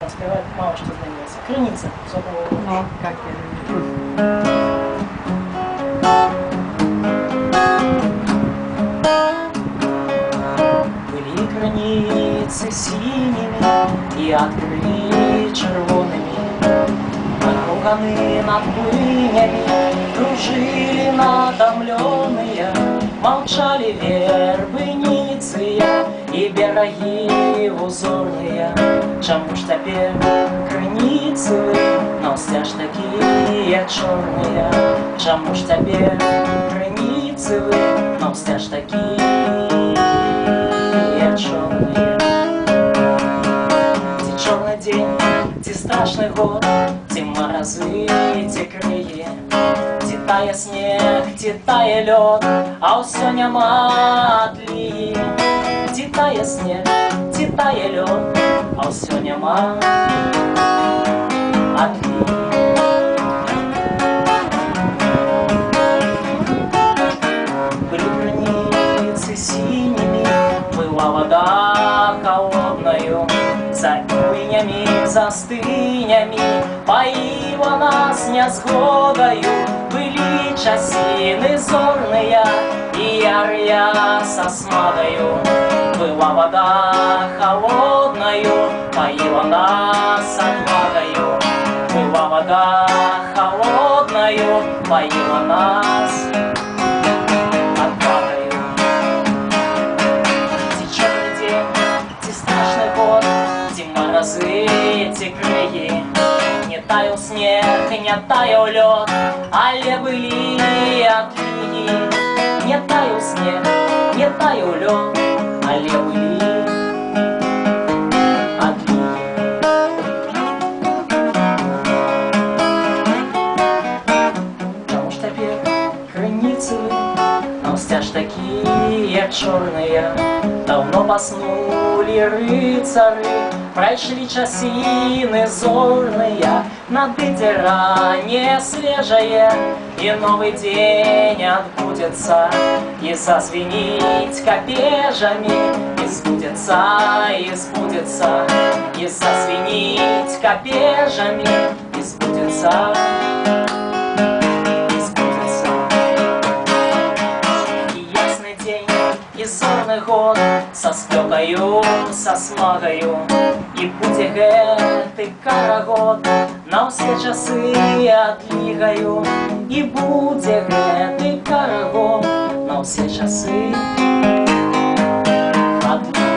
Спевать мало что изменилось. Крыница, особо. Ну, как я люблю. Были границы синими и открыли червоными. Наруганы над плынями кружили натомленные. Молчали вербы ниция и бераги узорные. Чому ж тепер криниці ви, но все ж такі чорні? Чому ж тепер криниці ви, но все ж такі чорні? Ті чорний день, ті страшний год, ті морози, ті криї, ті тає сніг, ті тає льод, а усё нема тлі. Ті тає сніг, ті тає льод, а усё нема тлі. Были границы синими, была вода холодною, за инями, за стынями поила нас незгодою. Были часины зорные и яря со смагою. Была вода холодною, поила нас отвагою. Была вода холодною, поила нас отвагою. Ті черный день, ті страшный год, ті морозы, ті крыи. Не таял снег, не таял лед, але были отлии. Не таял снег, не таял лед, але были отлии. Чому ж тепер криниці ви, но все ж такие черные? Давно поснули рыцари, прошли часины зорные, надбирание свежее, и новый день отбудется, и зазвенить копежами, и сбудется, и сбудется, и зазвенить копежами, и сбудется. И зорный год со спёкою, со смагою, и будзе гэты карагод на ўсе часы адлігаю. И будзе гэты карагод на ўсе часы адлігаю.